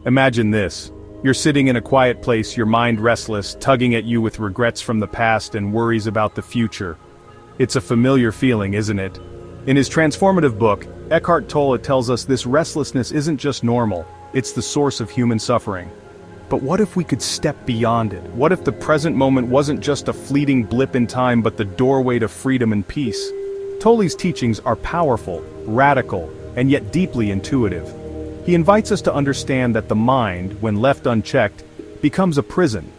Imagine this. You're sitting in a quiet place, your mind restless, tugging at you with regrets from the past and worries about the future. It's a familiar feeling, isn't it? In his transformative book, Eckhart Tolle tells us this restlessness isn't just normal, it's the source of human suffering. But what if we could step beyond it? What if the present moment wasn't just a fleeting blip in time but the doorway to freedom and peace? Tolle's teachings are powerful, radical, and yet deeply intuitive. He invites us to understand that the mind, when left unchecked, becomes a prison.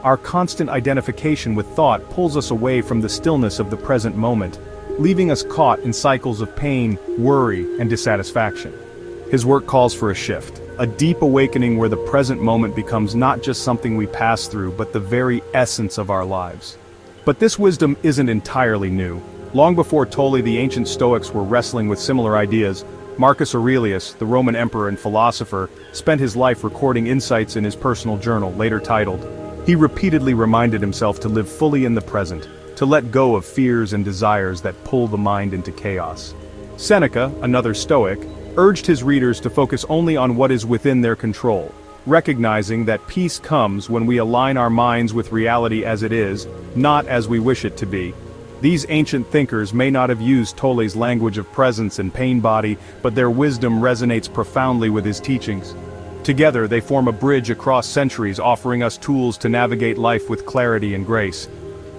Our constant identification with thought pulls us away from the stillness of the present moment, leaving us caught in cycles of pain, worry, and dissatisfaction. His work calls for a shift, a deep awakening where the present moment becomes not just something we pass through but the very essence of our lives. But this wisdom isn't entirely new. Long before Tolle, the ancient Stoics were wrestling with similar ideas. Marcus Aurelius, the Roman emperor and philosopher, spent his life recording insights in his personal journal, later titled. He repeatedly reminded himself to live fully in the present, to let go of fears and desires that pull the mind into chaos. Seneca, another Stoic, urged his readers to focus only on what is within their control, recognizing that peace comes when we align our minds with reality as it is, not as we wish it to be. These ancient thinkers may not have used Tolle's language of presence and pain body, but their wisdom resonates profoundly with his teachings. Together they form a bridge across centuries, offering us tools to navigate life with clarity and grace.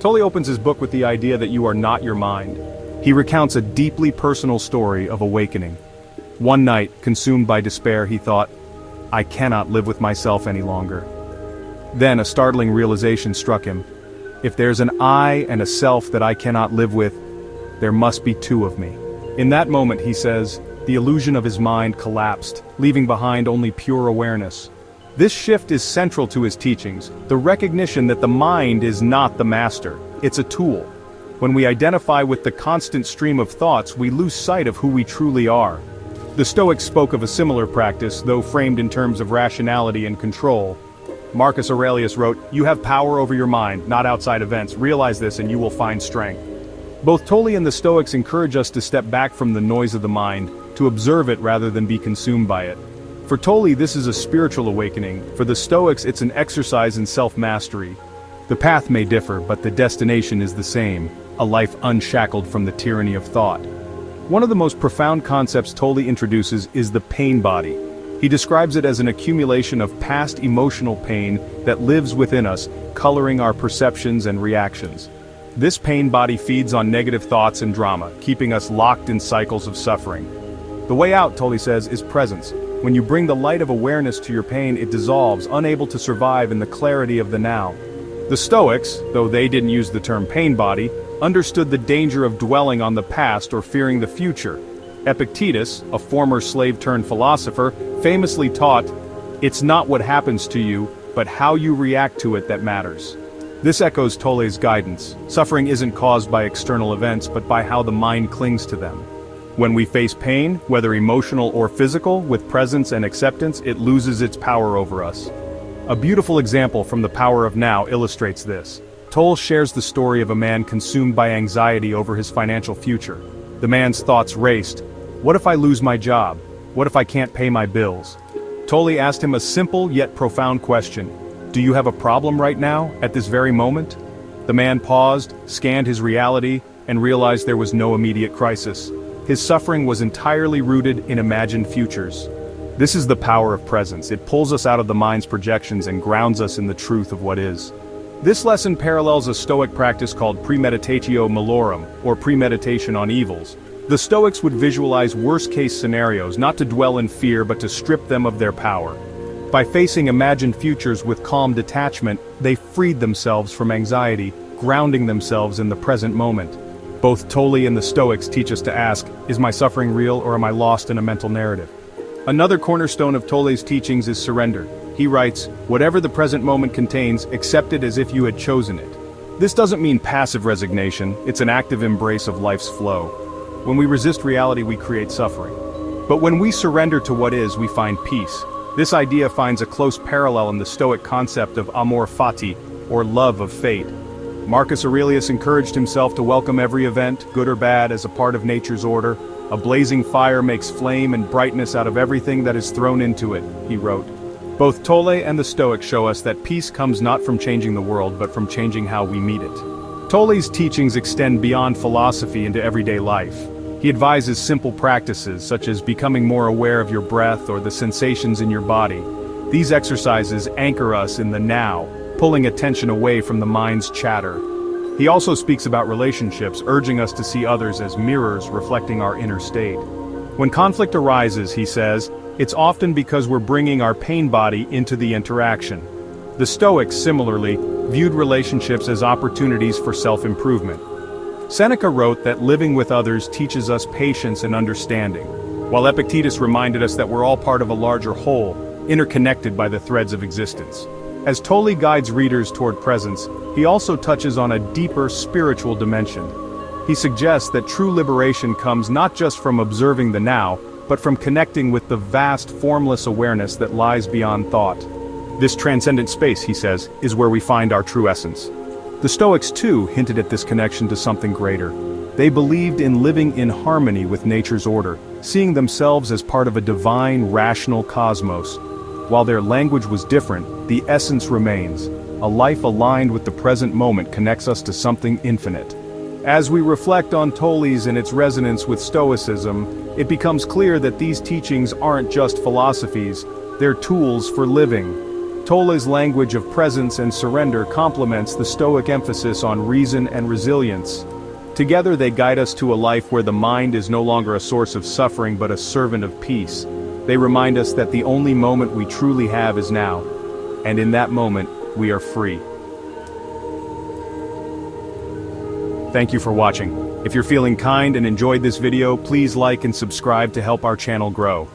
Tolle opens his book with the idea that you are not your mind. He recounts a deeply personal story of awakening. One night, consumed by despair, he thought, "I cannot live with myself any longer." Then a startling realization struck him. If there's an I and a self that I cannot live with, there must be two of me. In that moment, he says, the illusion of his mind collapsed, leaving behind only pure awareness. This shift is central to his teachings, the recognition that the mind is not the master, it's a tool. When we identify with the constant stream of thoughts, we lose sight of who we truly are. The Stoics spoke of a similar practice, though framed in terms of rationality and control. Marcus Aurelius wrote, "You have power over your mind, not outside events. Realize this and you will find strength." Both Tolle and the Stoics encourage us to step back from the noise of the mind, to observe it rather than be consumed by it. For Tolle, this is a spiritual awakening. For the Stoics, it's an exercise in self-mastery. The path may differ, but the destination is the same, a life unshackled from the tyranny of thought. One of the most profound concepts Tolle introduces is the pain body. He describes it as an accumulation of past emotional pain that lives within us, coloring our perceptions and reactions. This pain body feeds on negative thoughts and drama, keeping us locked in cycles of suffering. The way out, Tolle says, is presence. When you bring the light of awareness to your pain, it dissolves, unable to survive in the clarity of the now. The Stoics, though they didn't use the term pain body, understood the danger of dwelling on the past or fearing the future. Epictetus, a former slave-turned-philosopher, famously taught, "It's not what happens to you, but how you react to it that matters." This echoes Tolle's guidance. Suffering isn't caused by external events, but by how the mind clings to them. When we face pain, whether emotional or physical, with presence and acceptance, it loses its power over us. A beautiful example from The Power of Now illustrates this. Tolle shares the story of a man consumed by anxiety over his financial future. The man's thoughts raced. What if I lose my job? What if I can't pay my bills? Tolle asked him a simple yet profound question. Do you have a problem right now, at this very moment? The man paused, scanned his reality, and realized there was no immediate crisis. His suffering was entirely rooted in imagined futures. This is the power of presence. It pulls us out of the mind's projections and grounds us in the truth of what is. This lesson parallels a Stoic practice called premeditatio malorum, or premeditation on evils. The Stoics would visualize worst-case scenarios, not to dwell in fear but to strip them of their power. By facing imagined futures with calm detachment, they freed themselves from anxiety, grounding themselves in the present moment. Both Tolle and the Stoics teach us to ask, is my suffering real or am I lost in a mental narrative? Another cornerstone of Tolle's teachings is surrender. He writes, whatever the present moment contains, accept it as if you had chosen it. This doesn't mean passive resignation, it's an active embrace of life's flow. When we resist reality, we create suffering. But when we surrender to what is, we find peace. This idea finds a close parallel in the Stoic concept of amor fati, or love of fate. Marcus Aurelius encouraged himself to welcome every event, good or bad, as a part of nature's order. A blazing fire makes flame and brightness out of everything that is thrown into it, he wrote. Both Tolle and the Stoics show us that peace comes not from changing the world but from changing how we meet it. Tolle's teachings extend beyond philosophy into everyday life. He advises simple practices such as becoming more aware of your breath or the sensations in your body. These exercises anchor us in the now, pulling attention away from the mind's chatter. He also speaks about relationships, urging us to see others as mirrors reflecting our inner state. When conflict arises, he says, it's often because we're bringing our pain body into the interaction. The Stoics, similarly, viewed relationships as opportunities for self-improvement. Seneca wrote that living with others teaches us patience and understanding, while Epictetus reminded us that we're all part of a larger whole, interconnected by the threads of existence. As Tolle guides readers toward presence, he also touches on a deeper spiritual dimension. He suggests that true liberation comes not just from observing the now, but from connecting with the vast formless awareness that lies beyond thought. This transcendent space, he says, is where we find our true essence. The Stoics too hinted at this connection to something greater. They believed in living in harmony with nature's order, seeing themselves as part of a divine, rational cosmos. While their language was different, the essence remains. A life aligned with the present moment connects us to something infinite. As we reflect on Tolle's and its resonance with Stoicism, it becomes clear that these teachings aren't just philosophies, they're tools for living. Tolle's language of presence and surrender complements the Stoic emphasis on reason and resilience. Together they guide us to a life where the mind is no longer a source of suffering but a servant of peace. They remind us that the only moment we truly have is now, and in that moment, we are free. Thank you for watching. If you're feeling kind and enjoyed this video, please like and subscribe to help our channel grow.